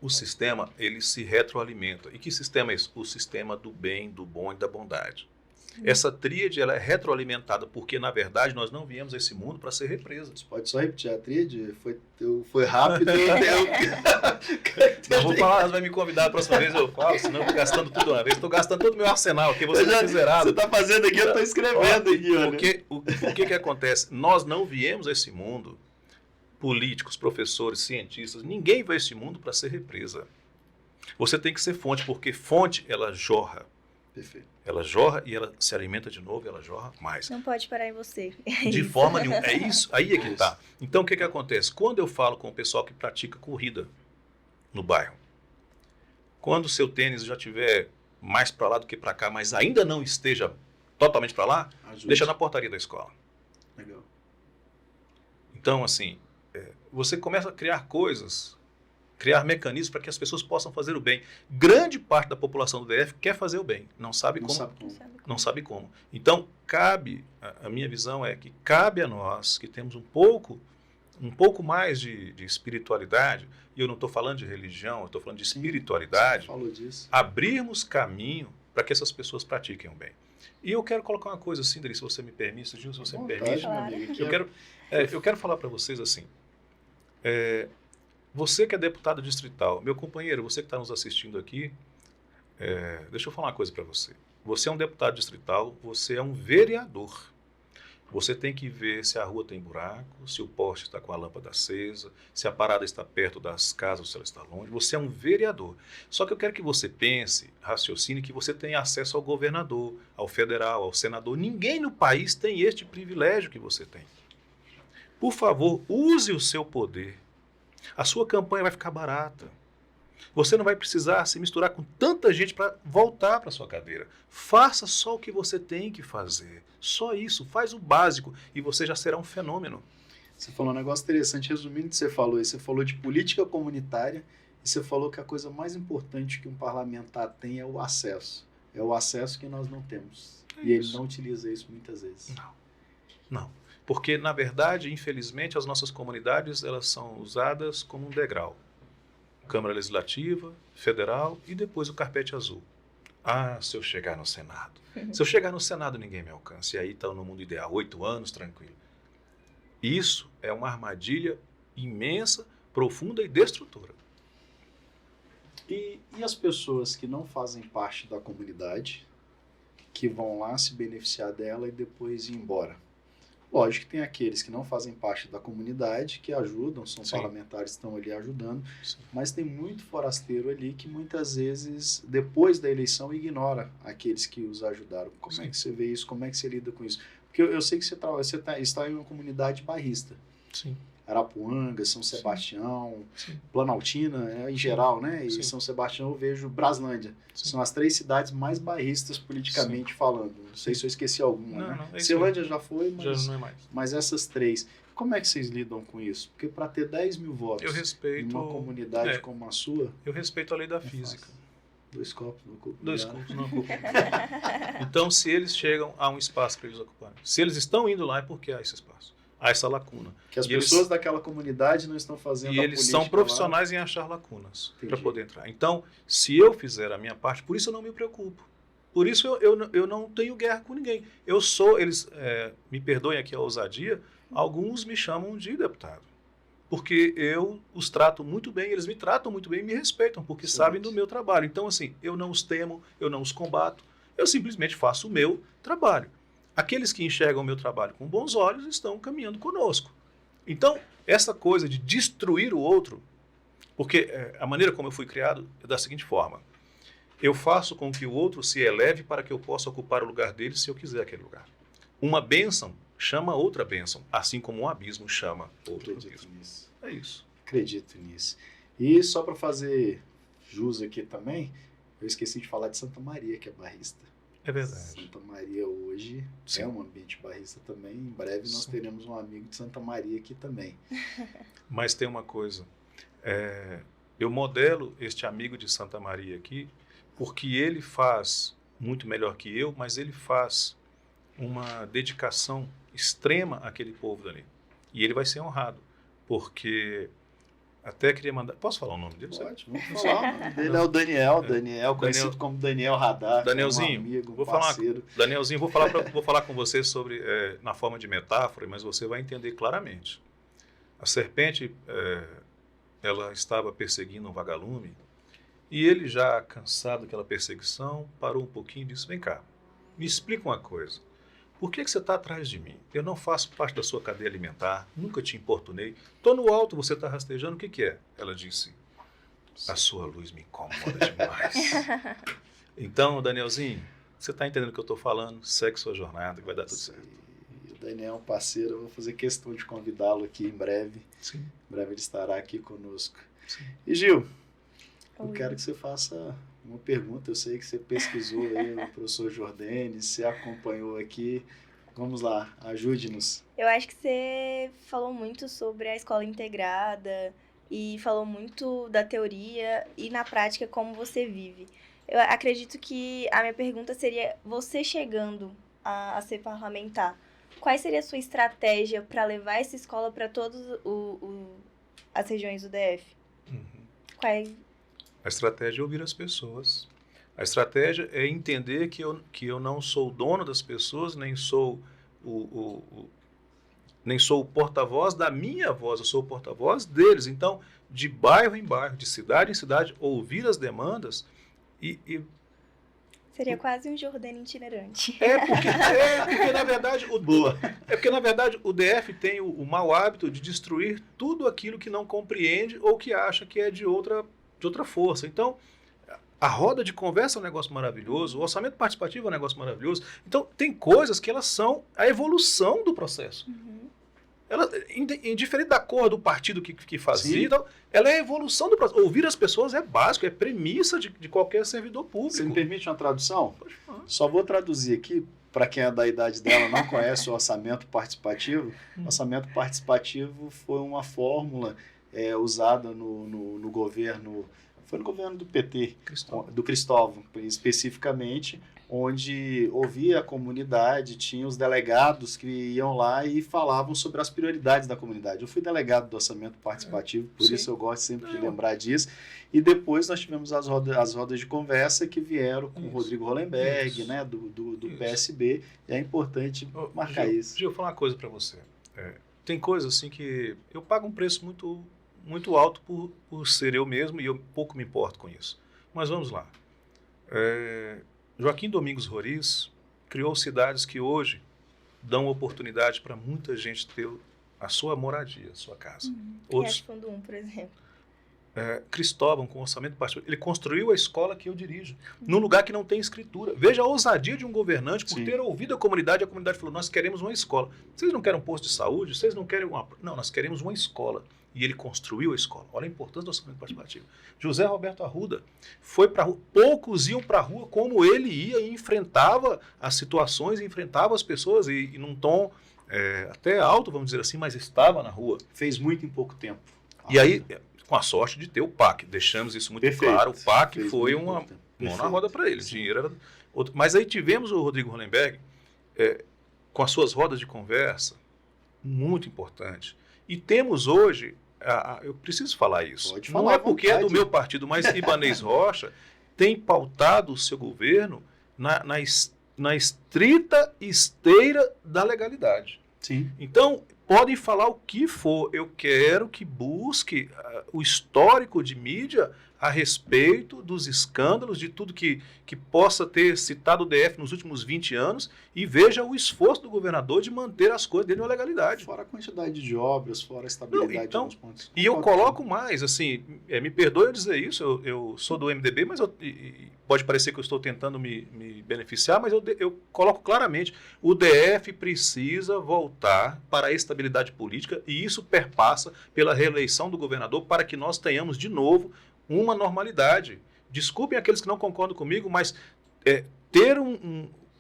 O sistema, ele se retroalimenta. E que sistema é esse? O sistema do bem, do bom e da bondade. Essa tríade, ela é retroalimentada porque, na verdade, nós não viemos a esse mundo para ser represa. Você pode só repetir a tríade? Foi rápido. Não vou falar, você vai me convidar a próxima vez, eu falo, senão eu vou gastando tudo uma vez. Estou gastando todo o meu arsenal aqui, você é miserável. Você está fazendo aqui, eu estou escrevendo aqui. Porque o que acontece? Nós não viemos a esse mundo, políticos, professores, cientistas, ninguém veio a esse mundo para ser represa. Você tem que ser fonte, porque fonte, ela jorra. Perfeito. Ela jorra e ela se alimenta de novo e ela jorra mais. Não pode parar em você. De forma nenhuma. É isso, aí é que tá. Então, o que acontece? Quando eu falo com o pessoal que pratica corrida no bairro, quando o seu tênis já estiver mais para lá do que para cá, mas ainda não esteja totalmente para lá, Ajude. deixa na portaria da escola. Legal. Então, assim, você começa a criar coisas, criar mecanismos para que as pessoas possam fazer o bem. Grande parte da população do DF quer fazer o bem, não sabe como. Não sabe como. Então, a minha visão é que cabe a nós, que temos um pouco mais de espiritualidade, e eu não estou falando de religião, eu estou falando de espiritualidade, Você falou disso. abrirmos caminho para que essas pessoas pratiquem o bem. E eu quero colocar uma coisa assim, Dri, se você me permite, Gil, se você me permite, meu amigo, eu quero falar para vocês assim, você que é deputado distrital, meu companheiro, você que está nos assistindo aqui, deixa eu falar uma coisa para você. Você é um deputado distrital, você é um vereador. Você tem que ver se a rua tem buraco, se o poste está com a lâmpada acesa, se a parada está perto das casas ou se ela está longe. Você é um vereador. Só que eu quero que você pense, raciocine, que você tem acesso ao governador, ao federal, ao senador. Ninguém no país tem este privilégio que você tem. Por favor, use o seu poder. A sua campanha vai ficar barata. Você não vai precisar se misturar com tanta gente para voltar para a sua cadeira. Faça só o que você tem que fazer. Só isso. Faz o básico e você já será um fenômeno. Você falou um negócio interessante. Resumindo o que você falou, você falou de política comunitária e você falou que a coisa mais importante que um parlamentar tem é o acesso. É o acesso que nós não temos. E ele não utiliza isso muitas vezes. Não. Porque, na verdade, infelizmente, as nossas comunidades elas são usadas como um degrau. Câmara Legislativa, Federal e depois o carpete azul. Se eu chegar no Senado. Se eu chegar no Senado, ninguém me alcança. E aí está no mundo ideal, 8 anos, tranquilo. Isso é uma armadilha imensa, profunda e destrutora. E as pessoas que não fazem parte da comunidade, que vão lá se beneficiar dela e depois ir embora? Lógico que tem aqueles que não fazem parte da comunidade, que ajudam, são Sim. parlamentares que estão ali ajudando, Sim. mas tem muito forasteiro ali que muitas vezes, depois da eleição, ignora aqueles que os ajudaram. Como é Sim. que você vê isso? Como é que você lida com isso? Porque eu sei que você está em uma comunidade bairrista. Sim. Arapuanga, São Sebastião, Sim. Planaltina, em geral, né? E Sim. São Sebastião eu vejo Braslândia. Sim. São as 3 cidades mais bairristas politicamente falando. Não sei se eu esqueci alguma, né? Não, é isso Ceilândia já foi, aí. Já não é mais. mas essas 3. Como é que vocês lidam com isso? Porque para ter 10 mil votos Eu em respeito. uma comunidade como a sua, Eu respeito a lei da é física. fácil. 2 copos no cubo. 2 copos não ocupam. Então, se eles chegam a um espaço para eles ocuparem, se eles estão indo lá, é porque há esse espaço, há essa lacuna. Que as E eles- pessoas daquela comunidade não estão fazendo E a eles política são profissionais em achar lacunas para Entendi. poder entrar. Então, se eu fizer a minha parte, por isso eu não me preocupo. Por isso eu não tenho guerra com ninguém. Eu sou, eles me perdoem aqui a ousadia, alguns me chamam de deputado. Porque eu os trato muito bem, eles me tratam muito bem e me respeitam, porque Excelente. sabem do meu trabalho. Então, assim, eu não os temo, eu não os combato, eu simplesmente faço o meu trabalho. Aqueles que enxergam o meu trabalho com bons olhos estão caminhando conosco. Então, essa coisa de destruir o outro, porque a maneira como eu fui criado é da seguinte forma: eu faço com que o outro se eleve para que eu possa ocupar o lugar dele se eu quiser aquele lugar. Uma bênção chama outra bênção, assim como um abismo chama outro Acredito abismo. nisso. É isso. Acredito nisso. E só para fazer jus aqui também, eu esqueci de falar de Santa Maria, que é barrista. É verdade. Santa Maria hoje Sim. é um ambiente barrista também. Em breve nós Sim. teremos um amigo de Santa Maria aqui também. Mas tem uma coisa. Eu modelo este amigo de Santa Maria aqui porque ele faz muito melhor que eu, mas ele faz uma dedicação extrema àquele povo dali. E ele vai ser honrado, porque até queria mandar... Posso falar o nome dele? Pode, vamos falar. O nome dele é o Daniel, conhecido como Daniel Radar. Danielzinho, um amigo, um vou falar parceiro. Danielzinho, vou falar com você sobre, na forma de metáfora, mas você vai entender claramente. A serpente, ela estava perseguindo um vagalume, e ele, já cansado daquela perseguição, parou um pouquinho e disse: vem cá, me explica uma coisa. Por que você está atrás de mim? Eu não faço parte da sua cadeia alimentar, nunca te importunei. Estou no alto, você está rastejando, o que que é? Ela disse: a sua luz me incomoda demais. Então, Danielzinho, você está entendendo o que eu estou falando? Segue sua jornada, que vai dar tudo certo. E o Daniel é um parceiro, eu vou fazer questão de convidá-lo aqui em breve. Sim. Em breve ele estará aqui conosco. Sim. E Gil, eu Oi. quero que você faça uma pergunta. Eu sei que você pesquisou aí o professor Jordani, você acompanhou aqui. Vamos lá, ajude-nos. Eu acho que você falou muito sobre a escola integrada e falou muito da teoria e na prática como você vive. Eu acredito que a minha pergunta seria: você chegando a ser parlamentar, qual seria a sua estratégia para levar essa escola para todas as regiões do DF? Uhum. Qual A estratégia é ouvir as pessoas. A estratégia é entender que eu não sou o dono das pessoas, nem sou nem sou o porta-voz da minha voz, eu sou o porta-voz deles. Então, de bairro em bairro, de cidade em cidade, ouvir as demandas e seria quase um Jordani itinerante. porque na verdade Boa. É porque, na verdade, o DF tem o mau hábito de destruir tudo aquilo que não compreende ou que acha que é de outra força. Então, a roda de conversa é um negócio maravilhoso, o orçamento participativo é um negócio maravilhoso. Então, tem coisas que elas são a evolução do processo. Uhum. Ela, indiferente da cor do partido que fazia, Sim. então, ela é a evolução do processo. Ouvir as pessoas é básico, é premissa de qualquer servidor público. Você me permite uma tradução? Pode falar. Só vou traduzir aqui, para quem é da idade dela não conhece o orçamento participativo. O orçamento participativo foi uma fórmula usada no governo, foi no governo do PT, do Cristóvão, especificamente, onde ouvia a comunidade, tinha os delegados que iam lá e falavam sobre as prioridades da comunidade. Eu fui delegado do orçamento participativo, por Sim. isso eu gosto sempre de lembrar disso. E depois nós tivemos as rodas de conversa que vieram com o Isso. Rodrigo Hollenberg, Isso. né, do Isso. PSB, e é importante marcar Gil, isso. Gil, eu vou falar uma coisa para você. Tem coisas assim que eu pago um preço muito, muito alto por ser eu mesmo e eu pouco me importo com isso. Mas vamos lá. Joaquim Domingos Roriz criou cidades que hoje dão oportunidade para muita gente ter a sua moradia, a sua casa. Outros, Fundo 1, por exemplo. Cristóvão, com orçamento participativo, ele construiu a escola que eu dirijo, num lugar que não tem escritura. Veja a ousadia de um governante por ter ouvido a comunidade falou, nós queremos uma escola. Vocês não querem um posto de saúde? Vocês não querem uma... Não, nós queremos uma escola. E ele construiu a escola. Olha a importância do orçamento participativo. José Roberto Arruda foi para a rua. Poucos iam para a rua como ele ia e enfrentava as situações, enfrentava as pessoas e num tom até alto, vamos dizer assim, mas estava na rua. Fez muito em pouco tempo. E aí, com a sorte de ter o PAC, deixamos isso muito claro. O PAC foi uma mão na roda para ele. O dinheiro era outro. Mas aí tivemos o Rodrigo Hollenberg com as suas rodas de conversa, muito importante. E temos hoje, eu preciso falar isso, não é porque é do meu partido, mas Ibanez Rocha tem pautado o seu governo na estrita esteira da legalidade. Sim. Então, podem falar o que for, eu quero que busque o histórico de mídia a respeito dos escândalos, de tudo que possa ter citado o DF nos últimos 20 anos e veja o esforço do governador de manter as coisas dentro da legalidade. Fora a quantidade de obras, fora a estabilidade de alguns pontos. E eu coloco mais, assim, me perdoe eu dizer isso, eu sou do MDB, mas pode parecer que eu estou tentando me beneficiar, mas eu coloco claramente, o DF precisa voltar para a estabilidade política e isso perpassa pela reeleição do governador para que nós tenhamos de novo uma normalidade. Desculpem aqueles que não concordam comigo, mas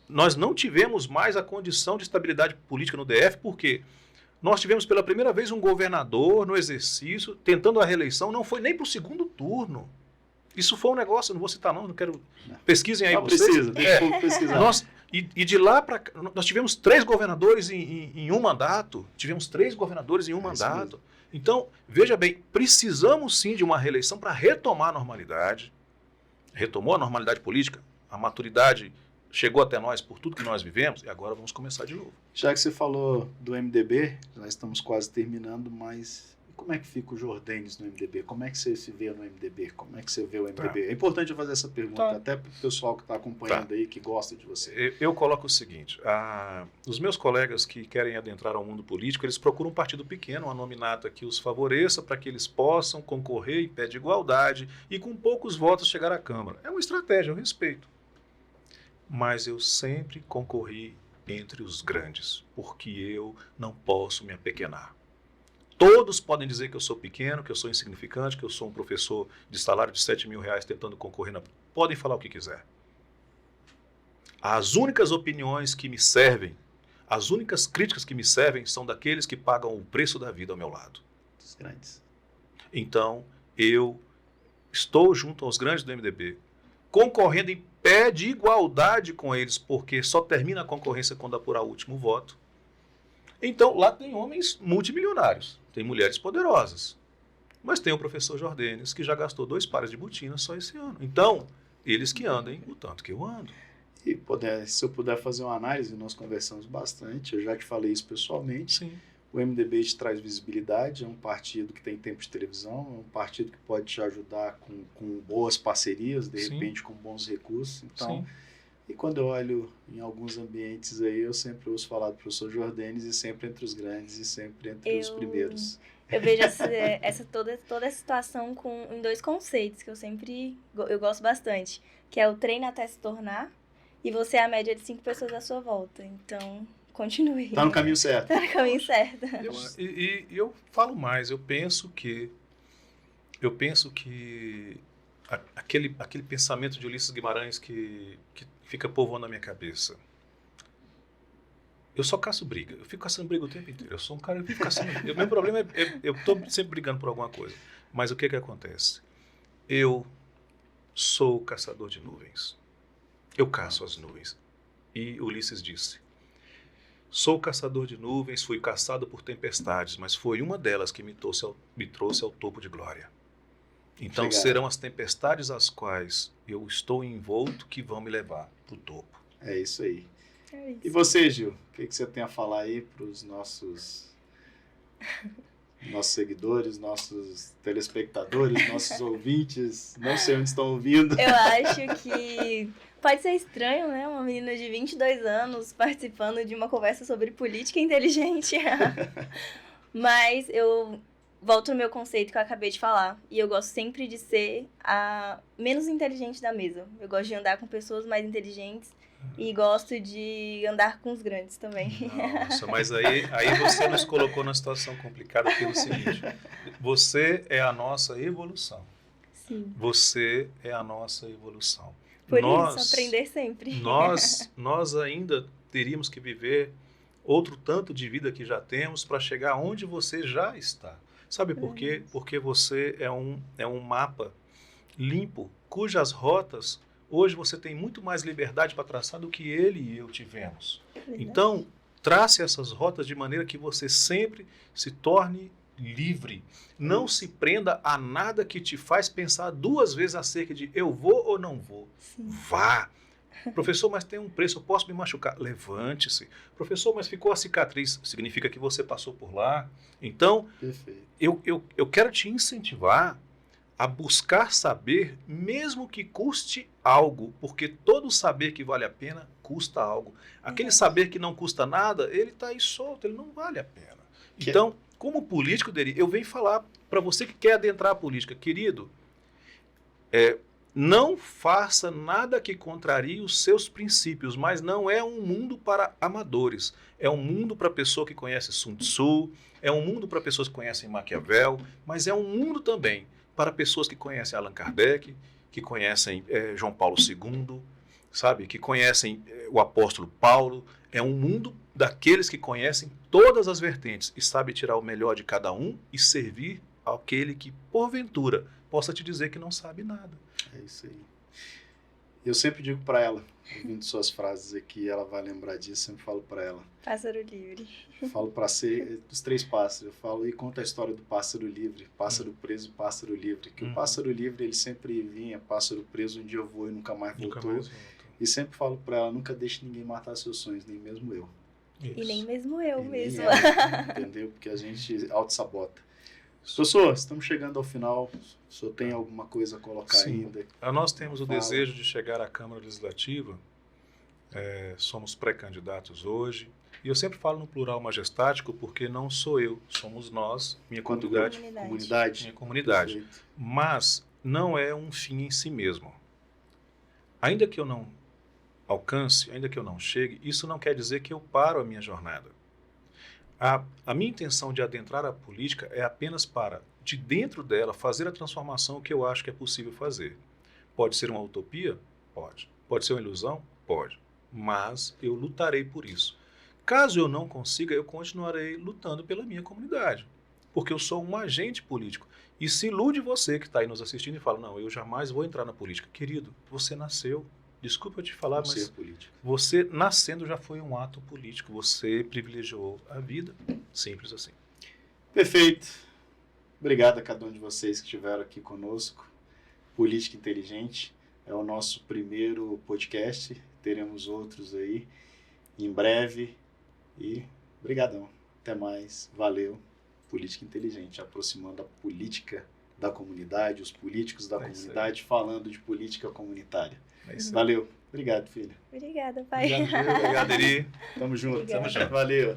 nós não tivemos mais a condição de estabilidade política no DF, porque nós tivemos pela primeira vez um governador no exercício, tentando a reeleição, não foi nem para o segundo turno. Isso foi um negócio, não vou citar não quero... Pesquisem aí vocês. Precisa, tem que pesquisar. E de lá para cá, nós tivemos 3 governadores em um mandato. Tivemos 3 governadores em um mandato. Mesmo. Então, veja bem, precisamos sim de uma reeleição para retomar a normalidade. Retomou a normalidade política, a maturidade chegou até nós por tudo que nós vivemos e agora vamos começar de novo. Já que você falou do MDB, nós estamos quase terminando, mas como é que fica o Jordanes no MDB? Como é que você se vê no MDB? Como é que você vê o MDB? É importante eu fazer essa pergunta, até para o pessoal que está acompanhando aí, que gosta de você. Eu coloco o seguinte, os meus colegas que querem adentrar ao mundo político, eles procuram um partido pequeno, uma nominata que os favoreça para que eles possam concorrer em pé de igualdade e com poucos votos chegar à Câmara. É uma estratégia, eu respeito. Mas eu sempre concorri entre os grandes, porque eu não posso me apequenar. Todos podem dizer que eu sou pequeno, que eu sou insignificante, que eu sou um professor de salário de R$7.000 tentando concorrer Podem falar o que quiser. As únicas opiniões que me servem, as únicas críticas que me servem são daqueles que pagam o preço da vida ao meu lado. Os grandes. Então, eu estou junto aos grandes do MDB, concorrendo em pé de igualdade com eles, porque só termina a concorrência quando apurar o último voto. Então, lá tem homens multimilionários, tem mulheres poderosas, mas tem o professor Jordanes, que já gastou 2 pares de botina só esse ano. Então, eles que andem o tanto que eu ando. E se eu puder fazer uma análise, nós conversamos bastante, eu já te falei isso pessoalmente. Sim. O MDB te traz visibilidade, é um partido que tem tempo de televisão, é um partido que pode te ajudar com boas parcerias, de repente com bons recursos. Então, e quando eu olho em alguns ambientes aí, eu sempre ouço falar do professor Jordanes e sempre entre os grandes e sempre entre os primeiros. Eu vejo toda essa situação em 2 conceitos que eu gosto bastante, que é o treino até se tornar e você é a média de 5 pessoas à sua volta. Então, continue. Tá no caminho certo. Tá no caminho certo. E eu falo mais, eu penso que aquele pensamento de Ulisses Guimarães que fica povoando na minha cabeça. Eu só caço briga. Eu fico caçando briga o tempo inteiro. Eu sou um cara, eu fico caçando. O meu problema eu estou sempre brigando por alguma coisa. Mas o que acontece? Eu sou caçador de nuvens. Eu caço as nuvens. E Ulisses disse: sou caçador de nuvens, fui caçado por tempestades, mas foi uma delas que me trouxe ao topo de glória. Então serão as tempestades às quais eu estou envolto que vão me levar para o topo. É isso aí. E você, Gil? O que você tem a falar aí para os nossos nossos seguidores, nossos telespectadores, nossos ouvintes, não sei onde estão ouvindo. Eu acho que pode ser estranho, né? Uma menina de 22 anos participando de uma conversa sobre política inteligente. Mas eu volto no meu conceito que eu acabei de falar. E eu gosto sempre de ser a menos inteligente da mesa. Eu gosto de andar com pessoas mais inteligentes e gosto de andar com os grandes também. Nossa, mas aí você nos colocou numa situação complicada pelo seguinte. Você é a nossa evolução. Sim. Você é a nossa evolução. Por isso, aprender sempre. Nós ainda teríamos que viver outro tanto de vida que já temos para chegar onde você já está. Sabe por quê? Porque você é um mapa limpo, cujas rotas, hoje você tem muito mais liberdade para traçar do que ele e eu tivemos. Então, trace essas rotas de maneira que você sempre se torne livre. Não se prenda a nada que te faz pensar duas vezes acerca de eu vou ou não vou. Sim. Vá. Professor, mas tem um preço, eu posso me machucar. Levante-se. Professor, mas ficou a cicatriz. Significa que você passou por lá. Então, eu quero te incentivar a buscar saber, mesmo que custe algo, porque todo saber que vale a pena custa algo. Aquele saber que não custa nada, ele está aí solto, ele não vale a pena. Então, como político, Deri, eu venho falar para você que quer adentrar a política, querido, não faça nada que contrarie os seus princípios, mas não é um mundo para amadores. É um mundo para pessoa que conhece Sun Tzu, é um mundo para pessoas que conhecem Maquiavel, mas é um mundo também para pessoas que conhecem Allan Kardec, que conhecem João Paulo II, sabe? Que conhecem o apóstolo Paulo. É um mundo daqueles que conhecem todas as vertentes e sabe tirar o melhor de cada um e servir àquele que, porventura, possa te dizer que não sabe nada. É isso aí. Eu sempre digo para ela, ouvindo suas frases aqui, ela vai lembrar disso, sempre falo para ela. Pássaro livre. Falo para ser dos 3 pássaros. Eu falo e conto a história do pássaro livre, pássaro preso, pássaro livre. Que o pássaro livre, ele sempre vinha, pássaro preso, um dia eu vou e nunca mais voltou. E sempre falo para ela, nunca deixe ninguém matar seus sonhos, nem mesmo eu. Isso. E nem mesmo eu mesmo. Entendeu? Porque a gente auto-sabota. Professor, estamos chegando ao final. O senhor tem alguma coisa a colocar ainda? Nós temos o desejo de chegar à Câmara Legislativa. Somos pré-candidatos hoje. E eu sempre falo no plural majestático porque não sou eu, somos nós, minha comunidade. Minha comunidade. Perfeito. Mas não é um fim em si mesmo. Ainda que eu não alcance, ainda que eu não chegue, isso não quer dizer que eu paro a minha jornada. A minha intenção de adentrar a política é apenas para, de dentro dela, fazer a transformação que eu acho que é possível fazer. Pode ser uma utopia? Pode. Pode ser uma ilusão? Pode. Mas eu lutarei por isso. Caso eu não consiga, eu continuarei lutando pela minha comunidade. Porque eu sou um agente político. E se ilude você que está aí nos assistindo e fala, não, eu jamais vou entrar na política. Querido, você nasceu. Desculpa eu te falar, mas você nascendo já foi um ato político. Você privilegiou a vida. Simples assim. Perfeito. Obrigado a cada um de vocês que estiveram aqui conosco. Política Inteligente é o nosso primeiro podcast. Teremos outros aí em breve. E brigadão. Até mais. Valeu. Política Inteligente, aproximando a política da comunidade, os políticos da comunidade, falando de política comunitária. Valeu. Obrigado, filha. Obrigada, pai. Obrigado, Eri. Tamo junto. Obrigada. Valeu.